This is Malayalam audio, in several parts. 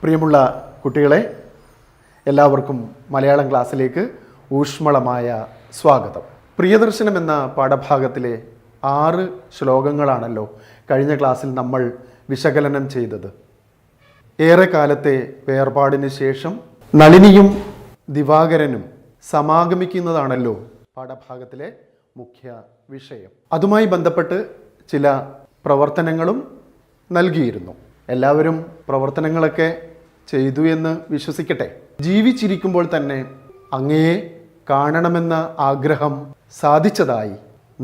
പ്രിയമുള്ള കുട്ടികളെ, എല്ലാവർക്കും മലയാളം ക്ലാസ്സിലേക്ക് ഊഷ്മളമായ സ്വാഗതം. പ്രിയദർശനം എന്ന പാഠഭാഗത്തിലെ 6 ശ്ലോകങ്ങളാണല്ലോ കഴിഞ്ഞ ക്ലാസ്സിൽ നമ്മൾ വിശകലനം ചെയ്തത്. ഏറെ കാലത്തെ വേർപാടിന് ശേഷം നളിനിയും ദിവാകരനും സമാഗമിക്കുന്നതാണല്ലോ പാഠഭാഗത്തിലെ മുഖ്യ വിഷയം. അതുമായി ബന്ധപ്പെട്ട് ചില പ്രവർത്തനങ്ങളും നൽകിയിരുന്നു. എല്ലാവരും പ്രവർത്തനങ്ങളൊക്കെ ചെയ്തു എന്ന് വിശ്വസിക്കട്ടെ. ജീവിച്ചിരിക്കുമ്പോൾ തന്നെ അങ്ങയെ കാണണമെന്ന ആഗ്രഹം സാധിച്ചതായി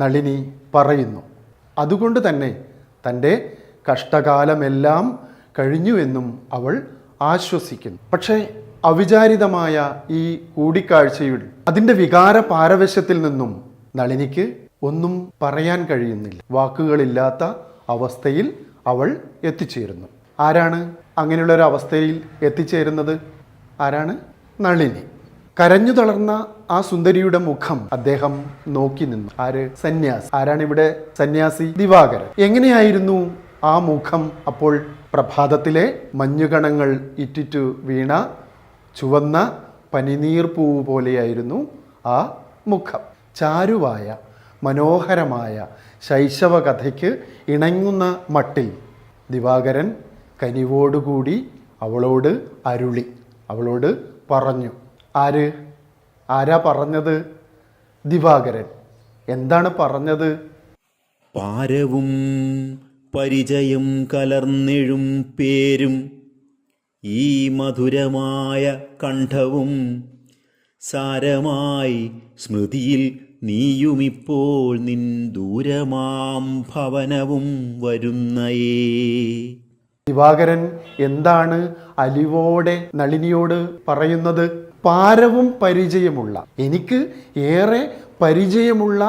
നളിനി പറയുന്നു. അതുകൊണ്ട് തന്നെ തൻ്റെ കഷ്ടകാലമെല്ലാം കഴിഞ്ഞുവെന്നും അവൾ ആശ്വസിക്കുന്നു. പക്ഷേ അവിചാരിതമായ ഈ കൂടിക്കാഴ്ചയിൽ അതിൻ്റെ വികാര പാരവശ്യത്തിൽ നിന്നും നളിനിക്ക് ഒന്നും പറയാൻ കഴിയുന്നില്ല. വാക്കുകളില്ലാത്ത അവസ്ഥയിൽ അവൾ എത്തിച്ചേരുന്നു. ആരാണ് അങ്ങനെയുള്ളൊരു അവസ്ഥയിൽ എത്തിച്ചേരുന്നത്? ആരാണ്? നളിനി. കരഞ്ഞു തളർന്ന ആ സുന്ദരിയുടെ മുഖം അദ്ദേഹം നോക്കി നിന്നു. ആര്? സന്യാസി. ആരാണ് ഇവിടെ സന്യാസി? ദിവാകരൻ. എങ്ങനെയായിരുന്നു ആ മുഖം അപ്പോൾ? പ്രഭാതത്തിലെ മഞ്ഞുകണങ്ങൾ ഇറ്റിറ്റു വീണ ചുവന്ന പനിനീർപ്പൂവ് പോലെയായിരുന്നു ആ മുഖം. ചാരുവായ മനോഹരമായ ശൈശവ കഥയ്ക്ക് ഇണങ്ങുന്ന മട്ടിൽ ദിവാകരൻ കനിവോടുകൂടി അവളോട് അരുളി, അവളോട് പറഞ്ഞു. ആരാ പറഞ്ഞത്? ദിവാകരൻ. എന്താണ് പറഞ്ഞത്? പാരവും പരിചയം കലർന്നെഴും പേരും ഈ മധുരമായ കണ്ഠവും സാരമായി സ്മൃതിയിൽ നീയുമിപ്പോൾ നിൻ ദൂരമാം ഭവനവും വരുന്നയേ. ദിവാകരൻ എന്താണ് അലിവോടെ നളിനിയോട് പറയുന്നത്? പാരവും പരിചയമുള്ള, എനിക്ക് ഏറെ പരിചയമുള്ള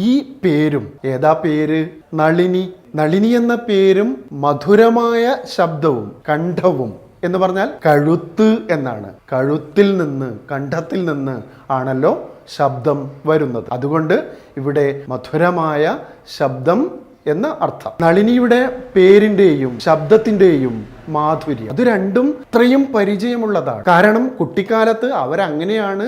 ഈ പേരും. ഏതാ പേര്? നളിനി. നളിനി എന്ന പേരും മധുരമായ ശബ്ദവും കണ്ഠവും എന്ന് പറഞ്ഞാൽ കഴുത്ത് എന്നാണ്. കഴുത്തിൽ നിന്ന്, കണ്ഠത്തിൽ നിന്ന് ആണല്ലോ ശബ്ദം വരുന്നത്. അതുകൊണ്ട് ഇവിടെ മധുരമായ ശബ്ദം എന്ന അർത്ഥം. നളിനിയുടെ പേരിൻ്റെയും ശബ്ദത്തിൻ്റെയും മാധുര്യം, അത് രണ്ടും ഇത്രയും പരിചയമുള്ളതാണ്. കാരണം കുട്ടിക്കാലത്ത് അവരങ്ങനെയാണ്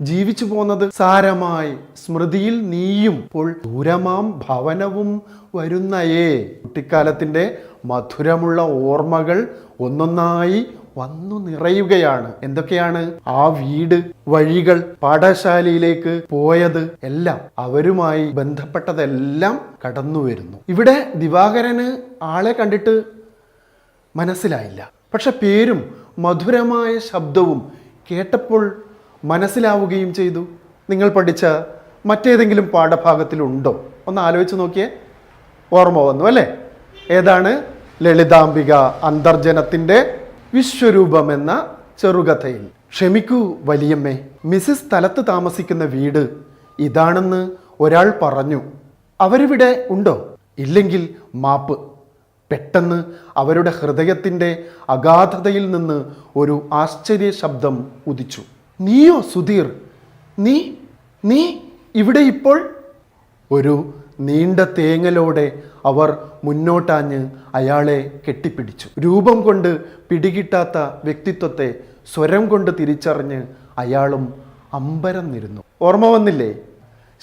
ജീവിച്ചു പോന്നത്. സാരമായി സ്മൃതിയിൽ നീയും ഇപ്പോൾ ദൂരമാം ഭവനവും വരുന്നയേ. കുട്ടിക്കാലത്തിൻ്റെ മധുരമുള്ള ഓർമ്മകൾ ഒന്നൊന്നായി വന്നു നിറയുകയാണ്. എന്തൊക്കെയാണ്? ആ വീട്, വഴികൾ, പാഠശാലയിലേക്ക് പോയത് എല്ലാം, അവരുമായി ബന്ധപ്പെട്ടതെല്ലാം കടന്നു വരുന്നു. ഇവിടെ ദിവാകരന് ആളെ കണ്ടിട്ട് മനസ്സിലായില്ല. പക്ഷെ പേരും മധുരമായ ശബ്ദവും കേട്ടപ്പോൾ മനസ്സിലാവുകയും ചെയ്തു. നിങ്ങൾ പഠിച്ച മറ്റേതെങ്കിലും പാഠഭാഗത്തിലുണ്ടോ? ഒന്ന് ആലോചിച്ച് നോക്കിയേ. ഓർമ്മ വന്നു അല്ലേ? ഏതാണ്? ലളിതാംബിക അന്തർജനത്തിൻ്റെ വിശ്വരൂപം എന്ന ചെറുകഥയിൽ. ക്ഷമിക്കൂ വലിയമ്മേ, മിസ്സിസ് സ്ഥലത്ത് താമസിക്കുന്ന വീട് ഇതാണെന്ന് ഒരാൾ പറഞ്ഞു. അവരിവിടെ ഉണ്ടോ? ഇല്ലെങ്കിൽ മാപ്പ്. പെട്ടെന്ന് അവരുടെ ഹൃദയത്തിൻ്റെ അഗാധതയിൽ നിന്ന് ഒരു ആശ്ചര്യ ശബ്ദം ഉദിച്ചു. നീയോ സുധീർ? നീ ഇവിടെ ഇപ്പോൾ? ഒരു നീണ്ട തേങ്ങലോടെ അവർ മുന്നോട്ടാഞ്ഞ് അയാളെ കെട്ടിപ്പിടിച്ചു. രൂപം കൊണ്ട് പിടികിട്ടാത്ത വ്യക്തിത്വത്തെ സ്വരം കൊണ്ട് തിരിച്ചറിഞ്ഞ് അയാളും അമ്പരന്നിരുന്നു. ഓർമ്മ വന്നില്ലേ?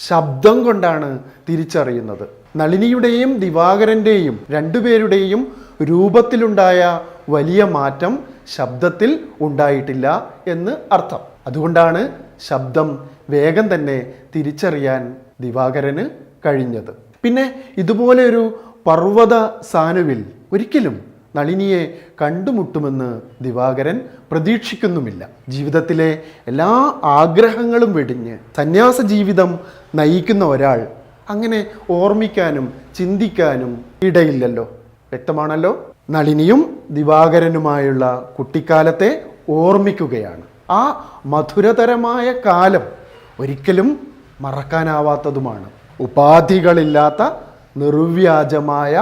ശബ്ദം കൊണ്ടാണ് തിരിച്ചറിയുന്നത്. നളിനിയുടെയും ദിവാകരൻ്റെയും രണ്ടുപേരുടെയും രൂപത്തിലുണ്ടായ വലിയ മാറ്റം ശബ്ദത്തിൽ ഉണ്ടായിട്ടില്ല എന്ന് അർത്ഥം. അതുകൊണ്ടാണ് ശബ്ദം വേഗം തന്നെ തിരിച്ചറിയാൻ ദിവാകരന് കഴിഞ്ഞത്. പിന്നെ ഇതുപോലെ ഒരു പർവ്വത സാനുവിൽ ഒരിക്കലും നളിനിയെ കണ്ടുമുട്ടുമെന്ന് ദിവാകരൻ പ്രതീക്ഷിക്കുന്നുമില്ല. ജീവിതത്തിലെ എല്ലാ ആഗ്രഹങ്ങളും വെടിഞ്ഞ് സന്യാസ ജീവിതം നയിക്കുന്ന ഒരാൾ അങ്ങനെ ഓർമ്മിക്കാനും ചിന്തിക്കാനും ഇടയില്ലല്ലോ. വ്യക്തമാണല്ലോ. നളിനിയും ദിവാകരനുമായുള്ള കുട്ടിക്കാലത്തെ ഓർമ്മിക്കുകയാണ്. ആ മധുരതരമായ കാലം ഒരിക്കലും മറക്കാനാവാത്തതുമാണ്. ഉപാധികളില്ലാത്ത നിർവ്യാജമായ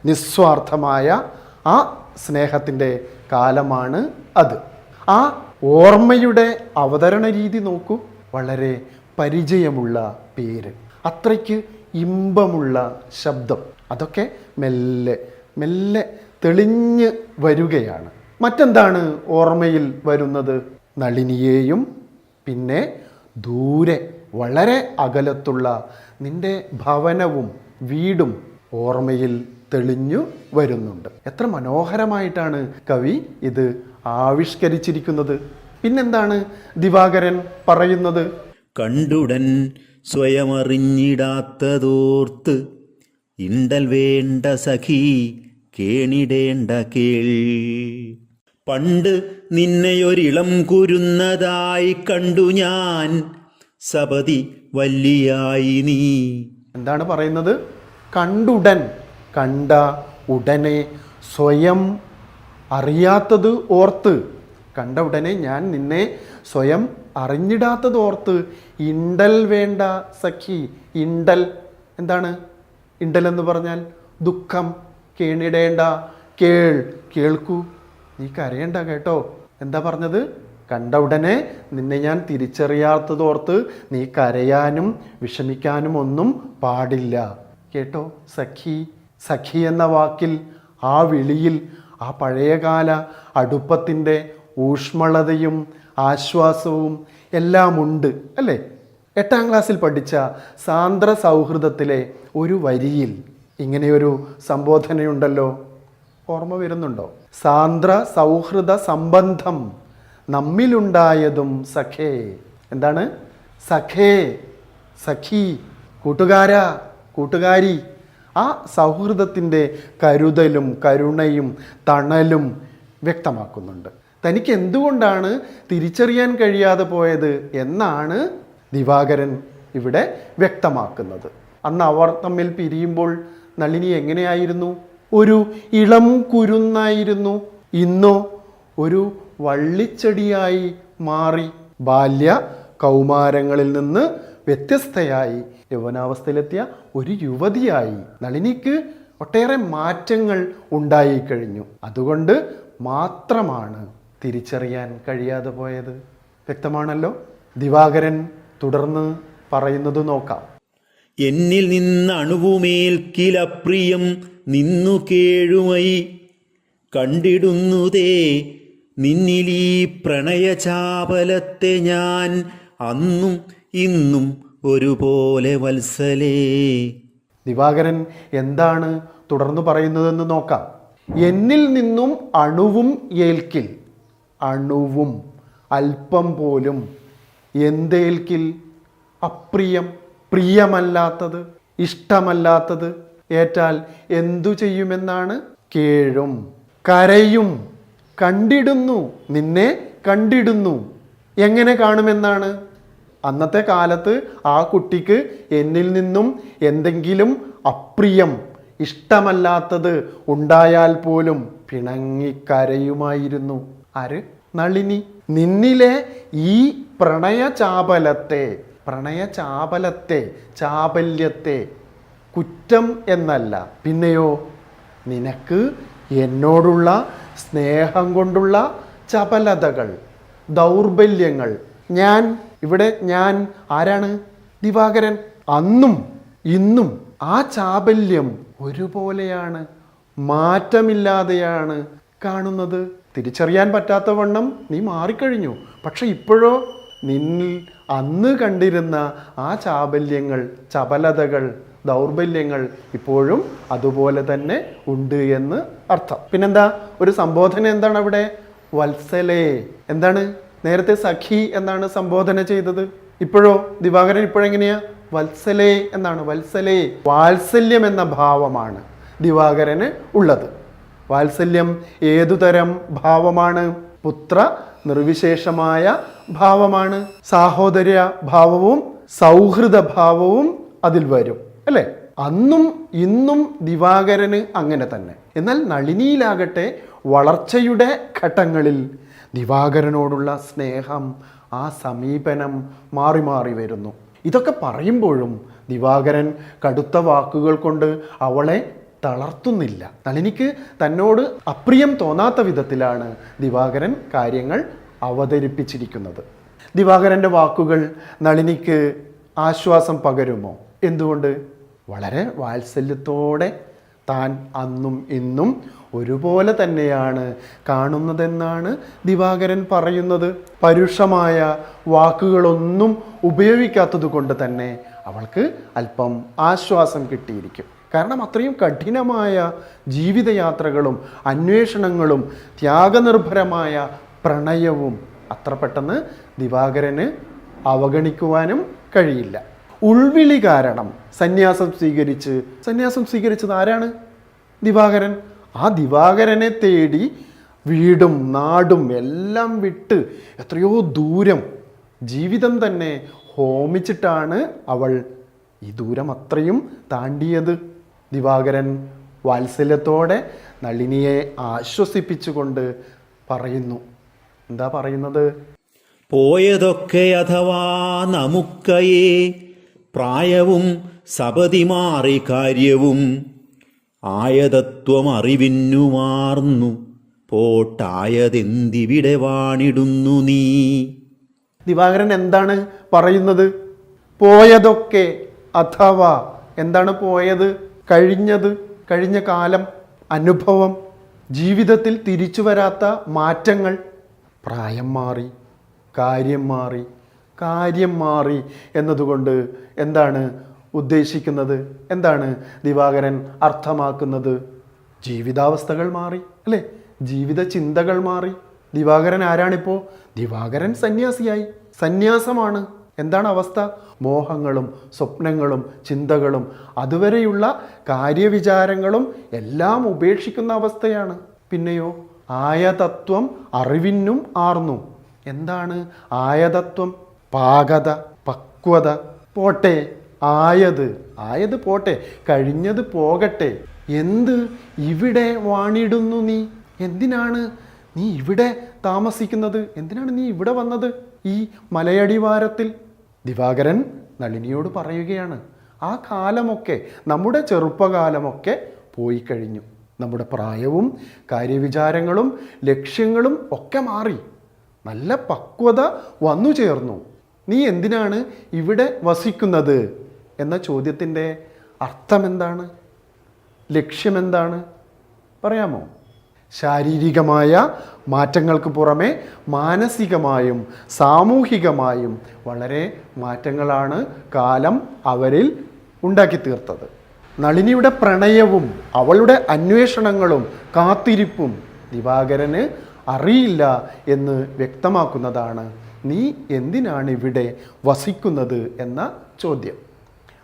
നിസ്വാർത്ഥമായ ആ സ്നേഹത്തിൻ്റെ കാലമാണ് അത്. ആ ഓർമ്മയുടെ അവതരണ രീതി നോക്കൂ. വളരെ പരിചയമുള്ള പേര്, അത്രയ്ക്ക് ഇമ്പമുള്ള ശബ്ദം, അതൊക്കെ മെല്ലെ മെല്ലെ തെളിഞ്ഞ് വരികയാണ്. മറ്റെന്താണ് ഓർമ്മയിൽ വരുന്നത്? നളിനിയെയും പിന്നെ ദൂരെ വളരെ അകലത്തുള്ള നിന്റെ ഭവനവും വീടും ഓർമ്മയിൽ തെളിഞ്ഞു വരുന്നുണ്ട്. എത്ര മനോഹരമായിട്ടാണ് കവി ഇത് ആവിഷ്കരിച്ചിരിക്കുന്നത്. പിന്നെന്താണ് ദിവാകരൻ പറയുന്നത്? കണ്ടുടൻ സ്വയമറിഞ്ഞിടാത്തതോർത്ത് ഇണ്ടൽ വേണ്ട സഖി കേണിടേണ്ട കേൾ. പണ്ട് നിന്നെയൊരിളം കുരുന്നതായി കണ്ടു ഞാൻ സപതി വല്ലിയായി നീ. എന്താണ് പറയുന്നത്? കണ്ടുടൻ, കണ്ട ഉടനെ, സ്വയം അറിയാത്തത് ഓർത്ത്, കണ്ട ഉടനെ ഞാൻ നിന്നെ സ്വയം അറിഞ്ഞിടാത്തത് ഓർത്ത് ഇണ്ടൽ വേണ്ട സഖി. ഇണ്ടൽ എന്താണ്? ഇണ്ടൽ എന്ന് പറഞ്ഞാൽ ദുഃഖം. കേണിടേണ്ട, കേൾക്കൂ, നീ കരയണ്ട കേട്ടോ. എന്താ പറഞ്ഞത്? കണ്ട ഉടനെ നിന്നെ ഞാൻ തിരിച്ചറിയാത്തതോർത്ത് നീ കരയാനും വിഷമിക്കാനും ഒന്നും പാടില്ല കേട്ടോ. സഖി, സഖി എന്ന വാക്കിൽ, ആ വിളിയിൽ ആ പഴയകാല അടുപ്പത്തിൻ്റെ ഊഷ്മളതയും ആശ്വാസവും എല്ലാം ഉണ്ട് അല്ലേ? 8ാം ക്ലാസ്സിൽ പഠിച്ച സാന്ദ്ര സൗഹൃദത്തിലെ ഒരു വരിയിൽ ഇങ്ങനെയൊരു സംബോധനയുണ്ടല്ലോ, ഓർമ്മ വരുന്നുണ്ടോ? സാന്ദ്ര സൗഹൃദ സംബന്ധം നമ്മിലുണ്ടായതും സഖേ. എന്താണ്? സഖേ, സഖി, കൂട്ടുകാരാ, കൂട്ടുകാരി. ആ സൗഹൃദത്തിൻ്റെ കരുതലും കരുണയും തണലും വ്യക്തമാക്കുന്നുണ്ട്. തനിക്ക് എന്തുകൊണ്ടാണ് തിരിച്ചറിയാൻ കഴിയാതെ പോയത് എന്നാണ് ദിവാകരൻ ഇവിടെ വ്യക്തമാക്കുന്നത്. അന്ന് അവർ തമ്മിൽ പിരിയുമ്പോൾ നളിനി എങ്ങനെയായിരുന്നു? ഒരു ഇളം കുരുന്നായിരുന്നു. ഇന്നോ ഒരു വള്ളിച്ചെടിയായി മാറി. ബാല്യ കൗമാരങ്ങളിൽ നിന്ന് വ്യത്യസ്തയായി യൗവനാവസ്ഥയിലെത്തിയ ഒരു യുവതിയായി നളിനിക്ക് ഒട്ടേറെ മാറ്റങ്ങൾ ഉണ്ടായിക്കഴിഞ്ഞു. അതുകൊണ്ട് മാത്രമാണ് തിരിച്ചറിയാൻ കഴിയാതെ പോയത്. വ്യക്തമാണല്ലോ. ദിവാകരൻ തുടർന്ന് പറയുന്നത് നോക്കാം. എന്നിൽ നിന്നണുവുമേൽക്കിലപ്രിയം നിന്നു കേഴുമയി കണ്ടിടുന്നുതേ നിന്നിലീ പ്രണയചാപലത്തെ ഞാൻ അന്നും ഇന്നും ഒരുപോലെ വത്സലേ. ദിവാകരൻ എന്താണ് തുടർന്ന് പറയുന്നതെന്ന് നോക്കാം. എന്നിൽ നിന്നും അണുവും ഏൽക്കിൽ, അണുവും അല്പം പോലും, എന്തേൽക്കിൽ? അപ്രിയം, പ്രിയമല്ലാത്തത്, ഇഷ്ടമല്ലാത്തത് ഏറ്റാൽ എന്തു ചെയ്യുമെന്നാണ്? കേഴും, കരയും, കണ്ടിടുന്നു, നിന്നെ കണ്ടിടുന്നു. എങ്ങനെ കാണുമെന്നാണ്? അന്നത്തെ കാലത്ത് ആ കുട്ടിക്ക് എന്നിൽ നിന്നും എന്തെങ്കിലും അപ്രിയം, ഇഷ്ടമല്ലാത്തത് ഉണ്ടായാൽ പോലും പിണങ്ങിക്കരയുമായിരുന്നു. ആര്? നളിനി. നിന്നിലെ ഈ പ്രണയചാപലത്തെ, ചാപല്യത്തെ കുറ്റം എന്നല്ല, പിന്നെയോ നിനക്ക് എന്നോടുള്ള സ്നേഹം കൊണ്ടുള്ള ചപലതകൾ, ദൗർബല്യങ്ങൾ. ഇവിടെ ഞാൻ ആരാണ്? ദിവാകരൻ. അന്നും ഇന്നും ആ ചാപല്യം ഒരുപോലെയാണ്, മാറ്റമില്ലാതെയാണ് കാണുന്നത്. തിരിച്ചറിയാൻ പറ്റാത്ത വണ്ണം നീ മാറിക്കഴിഞ്ഞു. പക്ഷെ ഇപ്പോഴോ നിന്നിൽ അന്ന് കണ്ടിരുന്ന ആ ചാബല്യങ്ങൾ, ചപലതകൾ, ദൗർബല്യങ്ങൾ ഇപ്പോഴും അതുപോലെ തന്നെ ഉണ്ട് എന്ന് അർത്ഥം. പിന്നെന്താ ഒരു സംബോധന? എന്താണ് അവിടെ? വത്സലേ. എന്താണ്? നേരത്തെ സഖി എന്നാണ് സംബോധന ചെയ്തത്. ഇപ്പോഴോ ദിവാകരൻ ഇപ്പോഴെങ്ങനെയാ? വത്സലേ എന്നാണ്. വത്സലേ, വാത്സല്യം എന്ന ഭാവമാണ്. ദിവാകരന് ഉള്ളത്. വാത്സല്യം ഏതുതരം ഭാവമാണ്? പുത്ര നിർവിശേഷമായ ഭാവമാണ്. സാഹോദര്യ ഭാവവും സൗഹൃദ ഭാവവും അതിൽ വരും അല്ലേ? അന്നും ഇന്നും ദിവാകരന് അങ്ങനെ തന്നെ. എന്നാൽ നളിനിയിലാകട്ടെ വളർച്ചയുടെ ഘട്ടങ്ങളിൽ ദിവാകരനോടുള്ള സ്നേഹം, ആ സമീപനം മാറി മാറി വരുന്നു. ഇതൊക്കെ പറയുമ്പോഴും ദിവാകരൻ കടുത്ത വാക്കുകൾ കൊണ്ട് അവളെ തളർത്തുന്നില്ല. നളിനിക്ക് തന്നോട് അപ്രിയം തോന്നാത്ത വിധത്തിലാണ് ദിവാകരൻ കാര്യങ്ങൾ അവതരിപ്പിച്ചിരിക്കുന്നത്. ദിവാകരൻ്റെ വാക്കുകൾ നളിനിക്ക് ആശ്വാസം പകരുമോ? എന്തുകൊണ്ട്? വളരെ വാത്സല്യത്തോടെ താൻ അന്നും ഇന്നും ഒരുപോലെ തന്നെയാണ് കാണുന്നതെന്നാണ് ദിവാകരൻ പറയുന്നത്. പരുഷമായ വാക്കുകളൊന്നും ഉപയോഗിക്കാത്തത് കൊണ്ട് തന്നെ അവൾക്ക് അല്പം ആശ്വാസം കിട്ടിയിരിക്കും. കാരണം അത്രയും കഠിനമായ ജീവിതയാത്രകളും അന്വേഷണങ്ങളും ത്യാഗനിർഭരമായ പ്രണയവും അത്ര പെട്ടെന്ന് ദിവാകരന് അവഗണിക്കുവാനും കഴിയില്ല. ഉൾവിളി കാരണം സന്യാസം സ്വീകരിച്ചത് ആരാണ്? ദിവാകരൻ. ആ ദിവാകരനെ തേടി വീടും നാടും എല്ലാം വിട്ട് എത്രയോ ദൂരം ജീവിതം തന്നെ ഹോമിച്ചിട്ടാണ് അവൾ ഈ ദൂരം അത്രയും താണ്ടിയത്. ദിവാകരൻ വാത്സല്യത്തോടെ നളിനിയെ ആശ്വസിപ്പിച്ചുകൊണ്ട് പറയുന്നു. എന്താ പറയുന്നത്? പോയതൊക്കെ അഥവാ നമുക്കയേ പ്രായവും സപതി മാറി കാര്യവും ആയതത്വം അറിവിന്നുമാർന്നു പോട്ടായതെന്തിവിടെ വാണിടുന്നു നീ. ദിവാകരൻ എന്താണ് പറയുന്നത്? പോയതൊക്കെ അഥവാ എന്താണ് പോയത്? കഴിഞ്ഞ കാലം, അനുഭവം, ജീവിതത്തിൽ തിരിച്ചു വരാത്ത മാറ്റങ്ങൾ. പ്രായം മാറി, കാര്യം മാറി എന്നതുകൊണ്ട് എന്താണ് ഉദ്ദേശിക്കുന്നത്? എന്താണ് ദിവാകരൻ അർത്ഥമാക്കുന്നത്? ജീവിതാവസ്ഥകൾ മാറി അല്ലേ? ജീവിത ചിന്തകൾ മാറി. ദിവാകരൻ ആരാണിപ്പോൾ? ദിവാകരൻ സന്യാസിയായി. സന്യാസമാണ്. എന്താണ് അവസ്ഥ? മോഹങ്ങളും സ്വപ്നങ്ങളും ചിന്തകളും അതുവരെയുള്ള കാര്യവിചാരങ്ങളും എല്ലാം ഉപേക്ഷിക്കുന്ന അവസ്ഥയാണ്. പിന്നെയോ ആയതത്വം അറിവിന്നും ആർന്നു. എന്താണ് ആയതത്വം? പാകത, പക്വത. പോട്ടെ, ആയത് പോട്ടെ, കഴിഞ്ഞത് പോകട്ടെ. എന്ത് ഇവിടെ വാണിടുന്നു നീ? എന്തിനാണ് നീ ഇവിടെ താമസിക്കുന്നത്? എന്തിനാണ് നീ ഇവിടെ വന്നത് ഈ മലയടിവാരത്തിൽ? ദിവാകരൻ നളിനിയോട് പറയുകയാണ്, ആ കാലമൊക്കെ, നമ്മുടെ ചെറുപ്പകാലമൊക്കെ പോയി കഴിഞ്ഞു. നമ്മുടെ പ്രായവും കാര്യവിചാരങ്ങളും ലക്ഷ്യങ്ങളും ഒക്കെ മാറി. നല്ല പക്വത വന്നു ചേർന്നു. നീ എന്തിനാണ് ഇവിടെ വസിക്കുന്നത് എന്ന ചോദ്യത്തിൻ്റെ അർത്ഥമെന്താണ്? ലക്ഷ്യമെന്താണ്? പറയാമോ? ശാരീരികമായ മാറ്റങ്ങൾക്ക് പുറമെ മാനസികമായും സാമൂഹികമായും വളരെ മാറ്റങ്ങളാണ് കാലം അവരിൽ ഉണ്ടാക്കി തീർത്തത്. നളിനിയുടെ പ്രണയവും അവളുടെ അന്വേഷണങ്ങളും കാത്തിരിപ്പും ദിവാകരന് അറിയില്ല എന്ന് വ്യക്തമാക്കുന്നതാണ് നീ എന്തിനാണ് ഇവിടെ വസിക്കുന്നത് എന്ന ചോദ്യം.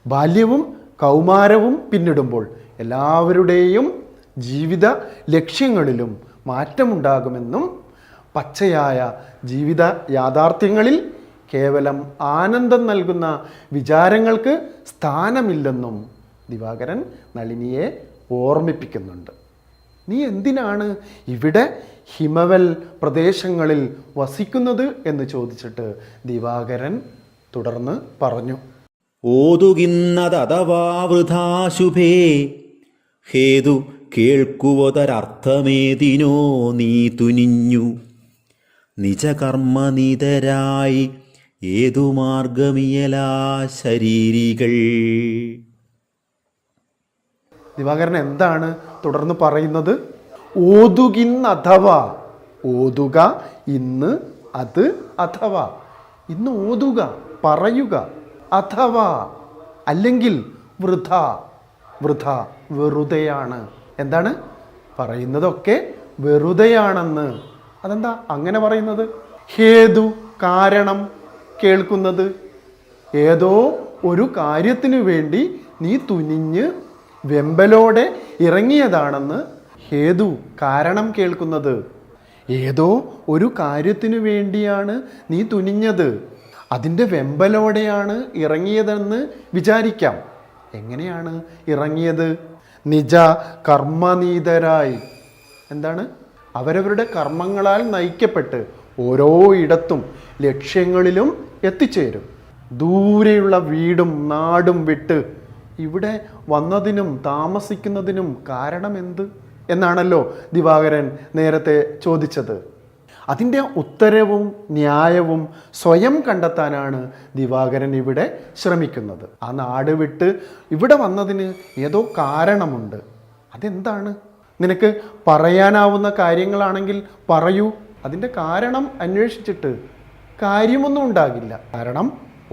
ബാല്യവും കൗമാരവും പിന്നിടുമ്പോൾ എല്ലാവരുടെയും ജീവിത ലക്ഷ്യങ്ങളിലും മാറ്റമുണ്ടാകുമെന്നും പച്ചയായ ജീവിത യാഥാർത്ഥ്യങ്ങളിൽ കേവലം ആനന്ദം നൽകുന്ന വിചാരങ്ങൾക്ക് സ്ഥാനമില്ലെന്നും ദിവാകരൻ നളിനിയെ ഓർമ്മിപ്പിക്കുന്നുണ്ട്. നീ എന്തിനാണ് ഇവിടെ ഹിമവൽ പ്രദേശങ്ങളിൽ വസിക്കുന്നത് എന്ന് ചോദിച്ചിട്ട് ദിവാകരൻ തുടർന്ന് പറഞ്ഞു, ഓതുകിന്നതഥവാ വൃഥാശുഭേ ഹേതു കേൾക്കുവതരർത്ഥമേതിനോ നീ തുനിഞ്ഞു നിജകർമ്മനിതരായി ഏതു മാർഗമിയലാ ശരീരികൾ. ദിവാകരൻ എന്താണ് തുടർന്ന് പറയുന്നത്? ഓതുകിന്നഥവാ, ഓതുക ഇന്ന്, അത് അഥവാ. ഇന്ന് ഓതുക, പറയുക. അഥവാ അല്ലെങ്കിൽ വൃഥ, വെറുതെയാണ്. എന്താണ് പറയുന്നതൊക്കെ വെറുതെയാണെന്ന്. അതെന്താ അങ്ങനെ പറയുന്നത്? ഹേതു, കാരണം, കേൾക്കുന്നത്. ഏതോ ഒരു കാര്യത്തിനു വേണ്ടി നീ തുനിഞ്ഞ് വെമ്പലോടെ ഇറങ്ങിയതാണെന്ന് ഹേതു കാരണം കേൾക്കുന്നത്. ഏതോ ഒരു കാര്യത്തിനു വേണ്ടിയാണ് നീ തുനിഞ്ഞത്, അതിൻ്റെ വെമ്പലോടെയാണ് ഇറങ്ങിയതെന്ന് വിചാരിക്കാം. എങ്ങനെയാണ് ഇറങ്ങിയത്? നിജ കർമ്മനീതരായി. എന്താണ്? അവരവരുടെ കർമ്മങ്ങളാൽ നയിക്കപ്പെട്ട് ഓരോ ഇടത്തും ലക്ഷ്യങ്ങളിലും എത്തിച്ചേരും. ദൂരെയുള്ള വീടും നാടും വിട്ട് ഇവിടെ വന്നതിനും താമസിക്കുന്നതിനും കാരണമെന്ത് എന്നാണല്ലോ ദിവാകരൻ നേരത്തെ ചോദിച്ചത്. അതിൻ്റെ ഉത്തരവും ന്യായവും സ്വയം കണ്ടെത്താനാണ് ദിവാകരൻ ഇവിടെ ശ്രമിക്കുന്നത്. ആ നാട് വിട്ട് ഇവിടെ വന്നതിന് ഏതോ കാരണമുണ്ട്. അതെന്താണ്? നിനക്ക് പറയാനാവുന്ന കാര്യങ്ങളാണെങ്കിൽ പറയൂ. അതിൻ്റെ കാരണം അന്വേഷിച്ചിട്ട് കാര്യമൊന്നും ഉണ്ടാകില്ല. കാരണം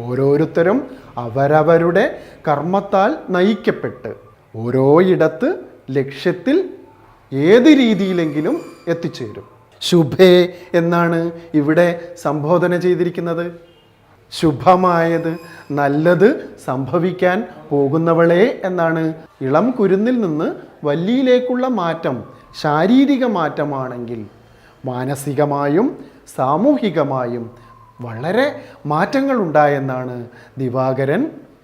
ഓരോരുത്തരും അവരവരുടെ കർമ്മത്താൽ നയിക്കപ്പെട്ട് ഓരോ ഇടത്ത് ലക്ഷ്യത്തിൽ ഏത് രീതിയിലെങ്കിലും എത്തിച്ചേരും. ശുഭേ എന്നാണ് ഇവിടെ സംബോധന ചെയ്തിരിക്കുന്നത്. ശുഭമായത്, നല്ലത് സംഭവിക്കാൻ പോകുന്നവളെ എന്നാണ്. ഇളം കുരുന്നിൽ നിന്ന് വല്ലിയിലേക്കുള്ള മാറ്റം ശാരീരിക മാറ്റമാണെങ്കിൽ മാനസികമായും സാമൂഹികമായും വളരെ മാറ്റങ്ങളുണ്ടായെന്നാണ് ദിവാകരൻ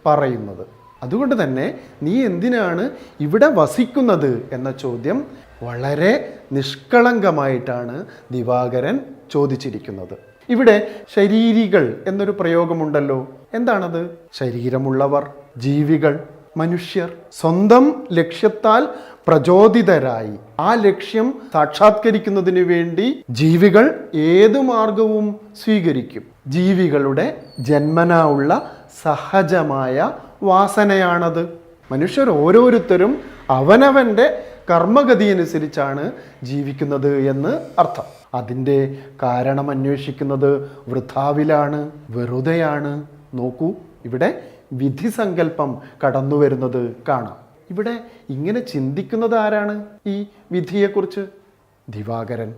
പറയുന്നത്. അതുകൊണ്ട് തന്നെ നീ എന്തിനാണ് ഇവിടെ വസിക്കുന്നത് എന്ന ചോദ്യം വളരെ നിഷ്കളങ്കമായിട്ടാണ് ദിവാകരൻ ചോദിച്ചിരിക്കുന്നത്. ഇവിടെ ശരീരികൾ എന്നൊരു പ്രയോഗമുണ്ടല്ലോ. എന്താണത്? ശരീരമുള്ളവർ, ജീവികൾ, മനുഷ്യർ സ്വന്തം ലക്ഷ്യത്താൽ പ്രചോദിതരായി ആ ലക്ഷ്യം സാക്ഷാത്കരിക്കുന്നതിന് വേണ്ടി ജീവികൾ ഏതു മാർഗവും സ്വീകരിക്കും. ജീവികളുടെ ജന്മനാ ഉള്ള സഹജമായ വാസനയാണത്. മനുഷ്യർ ഓരോരുത്തരും അവനവൻ്റെ കർമ്മഗതി അനുസരിച്ചാണ് ജീവിക്കുന്നത് എന്ന് അർത്ഥം. അതിൻ്റെ കാരണം അന്വേഷിക്കുന്നത് വൃഥാവിലാണ്, വെറുതെയാണ്. നോക്കൂ, ഇവിടെ വിധിസങ്കല്പം കടന്നു വരുന്നത് കാണാം. ഇവിടെ ഇങ്ങനെ ചിന്തിക്കുന്നത് ആരാണ്? ഈ വിധിയെക്കുറിച്ച് ദിവാകരൻ.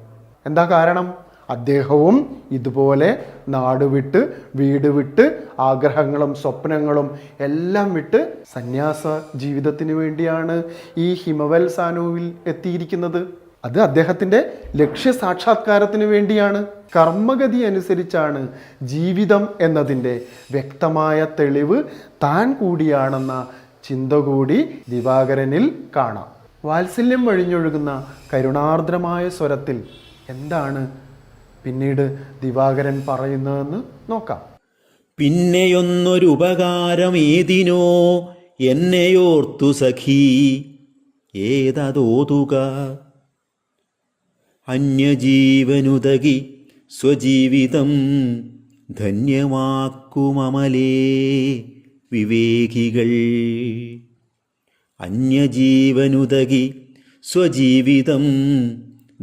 എന്താ കാരണം? അദ്ദേഹവും ഇതുപോലെ നാട് വിട്ട് വീട് വിട്ട് ആഗ്രഹങ്ങളും സ്വപ്നങ്ങളും എല്ലാം വിട്ട് സന്യാസ ജീവിതത്തിന് വേണ്ടിയാണ് ഈ ഹിമവൽ സാനുവിൽ എത്തിയിരിക്കുന്നത്. അത് അദ്ദേഹത്തിൻ്റെ ലക്ഷ്യസാക്ഷാത്കാരത്തിന് വേണ്ടിയാണ്. കർമ്മഗതി അനുസരിച്ചാണ് ജീവിതം എന്നതിൻ്റെ വ്യക്തമായ തെളിവ് താൻ കൂടിയാണെന്ന ചിന്ത കൂടി ദിവാകരനിൽ കാണാം. വാത്സല്യം വഴിഞ്ഞൊഴുകുന്ന കരുണാർദ്രമായ സ്വരത്തിൽ എന്താണ് പിന്നീട് ദിവാകരൻ പറയുന്നതെന്ന് നോക്കാം. പിന്നെയൊന്നൊരുപകാരം ഏതിനോ എന്നെയോർത്തു സഖീ, ഏതതോതുക അന്യജീവനുതകി സ്വജീവിതം ധന്യമാക്കുമമലേ വിവേകികൾ. അന്യജീവനുതകി സ്വജീവിതം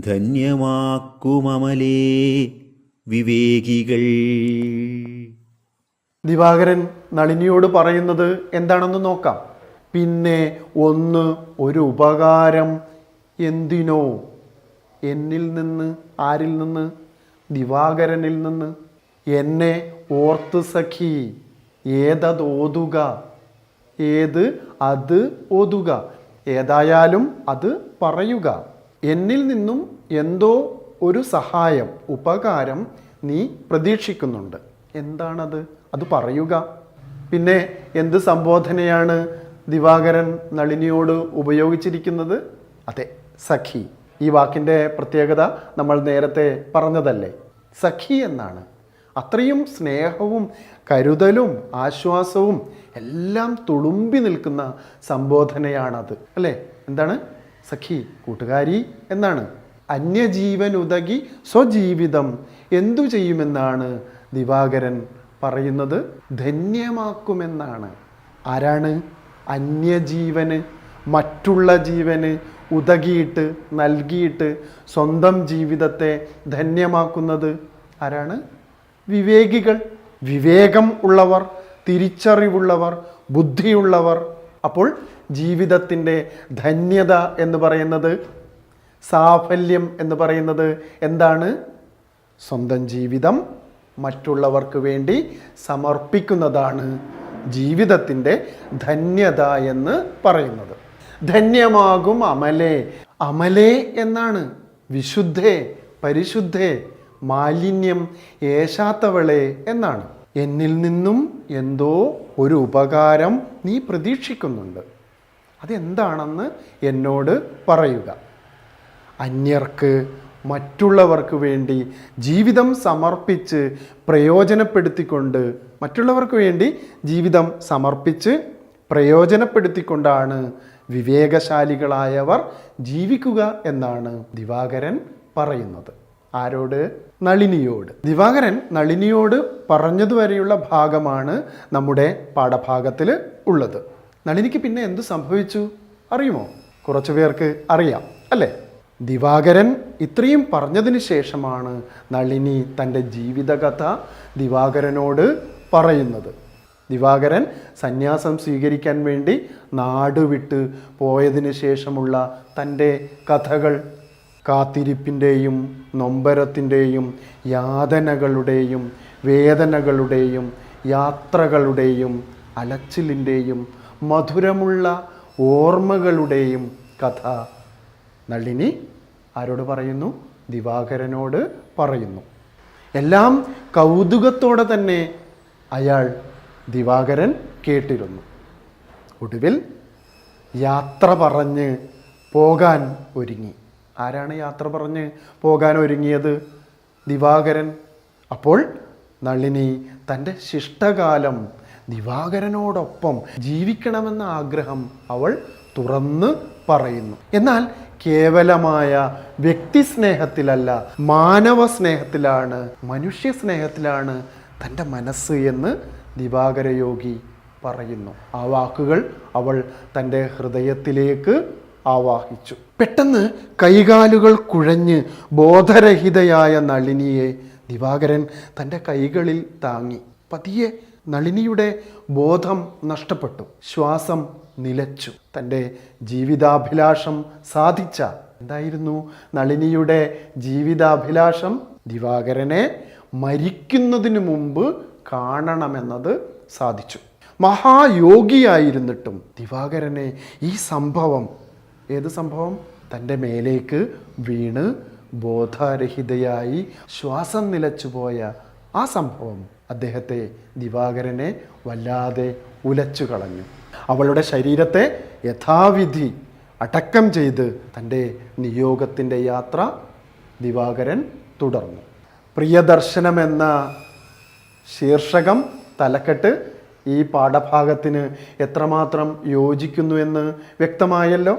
ധന്യമാക്കുമമലേ വിവേകികൾ. ദിവാകരൻ നളിനിയോട് പറയുന്നത് എന്താണെന്ന് നോക്കാം. പിന്നെ ഒരു ഉപകാരം എന്തിനോ? എന്നിൽ നിന്ന്. ആരിൽ നിന്ന്? ദിവാകരനിൽ നിന്ന്. എന്നെ ഓർത്ത് സഖി, ഏതതോതുക. ഏത്? അത് ഓതുക. ഏതായാലും അത് പറയുക. എന്നിൽ നിന്നും എന്തോ ഒരു സഹായം, ഉപകാരം നീ പ്രതീക്ഷിക്കുന്നുണ്ട്. എന്താണത്? അത് പറയുക. പിന്നെ എന്ത് സംബോധനയാണ് ദിവാകരൻ നളിനിയോട് ഉപയോഗിച്ചിരിക്കുന്നത്? അതെ, സഖി. ഈ വാക്കിൻ്റെ പ്രത്യേകത നമ്മൾ നേരത്തെ പറഞ്ഞതല്ലേ, സഖി എന്നാണ്. അത്രയും സ്നേഹവും കരുതലും ആശ്വാസവും എല്ലാം തുളുമ്പി നിൽക്കുന്ന സംബോധനയാണത്, അല്ലേ? എന്താണ്? സഖി, കൂട്ടുകാരി എന്നാണ്. അന്യജീവൻ ഉതകി സ്വജീവിതം എന്തു ചെയ്യുമെന്നാണ് ദിവാകരൻ പറയുന്നത്? ധന്യമാക്കുമെന്നാണ്. ആരാണ്? അന്യജീവന്, മറ്റുള്ള ജീവന് ഉതകിയിട്ട് നൽകിയിട്ട് സ്വന്തം ജീവിതത്തെ ധന്യമാക്കുന്നത് ആരാണ്? വിവേകികൾ. വിവേകം ഉള്ളവർ, തിരിച്ചറിവുള്ളവർ, ബുദ്ധിയുള്ളവർ. അപ്പോൾ ജീവിതത്തിൻ്റെ ധന്യത എന്ന് പറയുന്നത്, സാഫല്യം എന്ന് പറയുന്നത് എന്താണ്? സ്വന്തം ജീവിതം മറ്റുള്ളവർക്ക് വേണ്ടി സമർപ്പിക്കുന്നതാണ് ജീവിതത്തിൻ്റെ ധന്യത എന്ന് പറയുന്നത്. ധന്യമാകും അമലേ. അമലേ എന്നാണ് വിശുദ്ധേ, പരിശുദ്ധേ, മാലിന്യം ഏശാത്തവളെ എന്നാണ്. എന്നിൽ നിന്നും എന്തോ ഒരു ഉപകാരം നീ പ്രതീക്ഷിക്കുന്നുണ്ട്. അതെന്താണെന്ന് എന്നോട് പറയുക. അന്യർക്ക്, മറ്റുള്ളവർക്ക് വേണ്ടി ജീവിതം സമർപ്പിച്ച് പ്രയോജനപ്പെടുത്തിക്കൊണ്ട്, മറ്റുള്ളവർക്ക് വേണ്ടി ജീവിതം സമർപ്പിച്ച് പ്രയോജനപ്പെടുത്തിക്കൊണ്ടാണ് വിവേകശാലികളായവർ ജീവിക്കുക എന്നാണ് ദിവാകരൻ പറയുന്നത്. ആരോട്? നളിനിയോട്. ദിവാകരൻ നളിനിയോട് പറഞ്ഞതുവരെയുള്ള ഭാഗമാണ് നമ്മുടെ പാഠഭാഗത്തിൽ ഉള്ളത്. നളിനിക്ക് പിന്നെ എന്തു സംഭവിച്ചു അറിയുമോ? കുറച്ചു പേർക്ക് അറിയാം അല്ലേ? ദിവാകരൻ ഇത്രയും പറഞ്ഞതിന് ശേഷമാണ് നളിനി തൻ്റെ ജീവിതകഥ ദിവാകരനോട് പറയുന്നത്. ദിവാകരൻ സന്യാസം സ്വീകരിക്കാൻ വേണ്ടി നാടുവിട്ട് പോയതിന് ശേഷമുള്ള തൻ്റെ കഥകൾ, കാത്തിരിപ്പിൻ്റെയും നൊമ്പരത്തിൻ്റെയും യാതനകളുടെയും വേദനകളുടെയും യാത്രകളുടെയും അലച്ചിലിൻ്റെയും മധുരമുള്ള ഓർമ്മകളുടെയും കഥ നളിനി ആരോട് പറയുന്നു? ദിവാകരനോട് പറയുന്നു. എല്ലാം കൗതുകത്തോടെ തന്നെ അയാൾ ദിവാകരൻ കേട്ടിരുന്നു. ഒടുവിൽ യാത്ര പറഞ്ഞ് പോകാൻ ഒരുങ്ങി. ആരാണ് യാത്ര പറഞ്ഞ് പോകാൻ ഒരുങ്ങിയത്? ദിവാകരൻ. അപ്പോൾ നളിനി തൻ്റെ ശിഷ്ടകാലം ദിവാകരനോടൊപ്പം ജീവിക്കണമെന്ന ആഗ്രഹം അവൾ തുറന്ന് പറയുന്നു. എന്നാൽ കേവലമായ വ്യക്തി സ്നേഹത്തിലല്ല, മാനവ സ്നേഹത്തിലാണ്, മനുഷ്യ സ്നേഹത്തിലാണ് തൻ്റെ മനസ്സ് എന്ന് ദിവാകരയോഗി പറയുന്നു. ആ വാക്കുകൾ അവൾ തൻ്റെ ഹൃദയത്തിലേക്ക് ആവാഹിച്ചു. പെട്ടെന്ന് കൈകാലുകൾ കുഴഞ്ഞ് ബോധരഹിതയായ നളിനിയെ ദിവാകരൻ തൻ്റെ കൈകളിൽ താങ്ങി. പതിയെ നളിനിയുടെ ബോധം നഷ്ടപ്പെട്ടു. ശ്വാസം നിലച്ചു. തൻ്റെ ജീവിതാഭിലാഷം സാധിച്ച, എന്തായിരുന്നു നളിനിയുടെ ജീവിതാഭിലാഷം? ദിവാകരനെ മരിക്കുന്നതിന് മുമ്പ് കാണണമെന്നത് സാധിച്ചു. മഹായോഗിയായിരുന്നിട്ടും ദിവാകരനെ ഈ സംഭവം, ഏത് സംഭവം? തൻ്റെ മേലേക്ക് വീണ് ബോധരഹിതയായി ശ്വാസം നിലച്ചുപോയ ആ സംഭവം അദ്ദേഹത്തെ, ദിവാകരനെ വല്ലാതെ ഉലച്ചു കളഞ്ഞു. അവളുടെ ശരീരത്തെ യഥാവിധി അടക്കം ചെയ്ത് തൻ്റെ നിയോഗത്തിൻ്റെ യാത്ര ദിവാകരൻ തുടർന്നു. പ്രിയദർശനമെന്ന ശീർഷകം, തലക്കെട്ട് ഈ പാഠഭാഗത്തിന് എത്രമാത്രം യോജിക്കുന്നു എന്ന് വ്യക്തമായല്ലോ.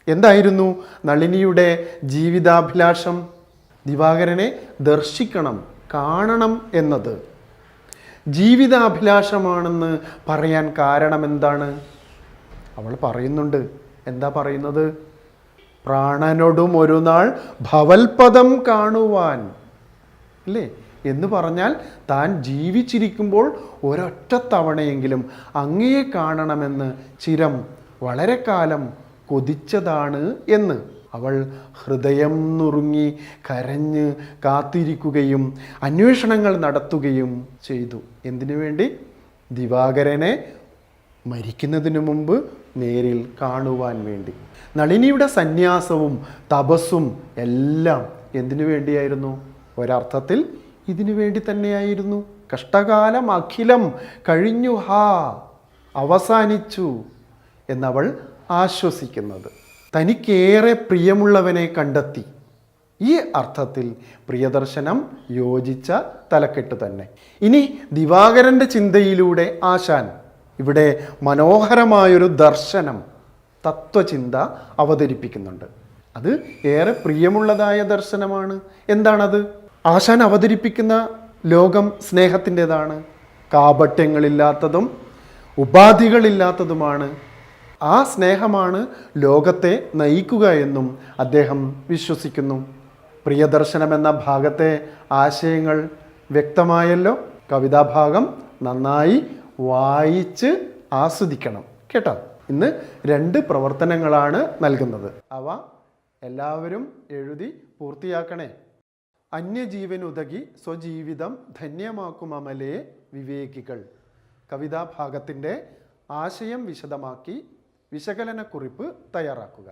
എന്തായിരുന്നു നളിനിയുടെ ജീവിതാഭിലാഷം? ദിവാകരനെ ദർശിക്കണം, കാണണം എന്നത് ജീവിതാഭിലാഷമാണെന്ന് പറയാൻ കാരണം എന്താണ്? അവൾ പറയുന്നുണ്ട്. എന്താ പറയുന്നത്? പ്രാണനോടും ഒരു നാൾ ഭവൽപദം കാണുവാൻ, അല്ലേ? എന്ന് പറഞ്ഞാൽ താൻ ജീവിച്ചിരിക്കുമ്പോൾ ഒരൊറ്റ തവണയെങ്കിലും അങ്ങയെ കാണണമെന്ന് ചിരം, വളരെ കാലം കൊതിച്ചതാണ് എന്ന് അവൾ ഹൃദയം നുറുങ്ങി കരഞ്ഞ് കാത്തിരിക്കുകയും അന്വേഷണങ്ങൾ നടത്തുകയും ചെയ്തു. എന്തിനു വേണ്ടി? ദിവാകരനെ മരിക്കുന്നതിന് മുമ്പ് നേരിൽ കാണുവാൻ വേണ്ടി. നളിനിയുടെ സന്യാസവും തപസ്സും എല്ലാം എന്തിനു വേണ്ടിയായിരുന്നു? ഒരർത്ഥത്തിൽ ഇതിനു വേണ്ടി തന്നെയായിരുന്നു. കഷ്ടകാലം അഖിലം കഴിഞ്ഞു, ഹാ അവസാനിച്ചു എന്നവൾ ആശ്വസിക്കുന്നത്. തനിക്കേറെ പ്രിയമുള്ളവനെ കണ്ടെത്തി. ഈ അർത്ഥത്തിൽ പ്രിയദർശനം യോജിച്ച തലക്കെട്ട് തന്നെ. ഇനി ദിവാകരൻ്റെ ചിന്തയിലൂടെ ആശാൻ ഇവിടെ മനോഹരമായൊരു ദർശനം, തത്വചിന്ത അവതരിപ്പിക്കുന്നുണ്ട്. അത് ഏറെ പ്രിയമുള്ളതായ ദർശനമാണ്. എന്താണത്? ആശാൻ അവതരിപ്പിക്കുന്ന ലോകം സ്നേഹത്തിൻ്റെതാണ്. കാപട്യങ്ങളില്ലാത്തതും ഉപാധികളില്ലാത്തതുമാണ്. ആ സ്നേഹമാണ് ലോകത്തെ നയിക്കുക എന്നും അദ്ദേഹം വിശ്വസിക്കുന്നു. പ്രിയദർശനം എന്ന ഭാഗത്തെ ആശയങ്ങൾ വ്യക്തമായല്ലോ. കവിതാഭാഗം നന്നായി വായിച്ച് ആസ്വദിക്കണം കേട്ടോ. ഇന്ന് 2 പ്രവർത്തനങ്ങളാണ് നൽകുന്നത്. അവ എല്ലാവരും എഴുതി പൂർത്തിയാക്കണേ. അന്യജീവനുതകി സ്വജീവിതം ധന്യമാക്കുമമലേ വിവേകികൾ. കവിതാഭാഗത്തിൻ്റെ ആശയം വിശദമാക്കി വിശകലനക്കുറിപ്പ് തയ്യാറാക്കുക.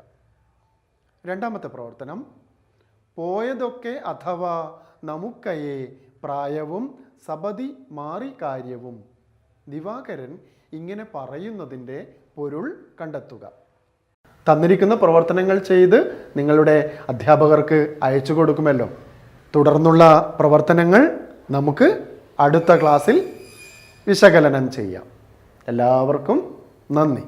രണ്ടാമത്തെ പ്രവർത്തനം, പോയതൊക്കെ അഥവാ നമുക്കയെ പ്രായവും സപതി മാറി കാര്യവും. ദിവാകരൻ ഇങ്ങനെ പറയുന്നതിൻ്റെ പൊരുൾ കണ്ടെത്തുക. തന്നിരിക്കുന്ന പ്രവർത്തനങ്ങൾ ചെയ്ത് നിങ്ങളുടെ അധ്യാപകർക്ക് അയച്ചു കൊടുക്കുമല്ലോ. തുടർന്നുള്ള പ്രവർത്തനങ്ങൾ നമുക്ക് അടുത്ത ക്ലാസ്സിൽ വിശകലനം ചെയ്യാം. എല്ലാവർക്കും നന്ദി.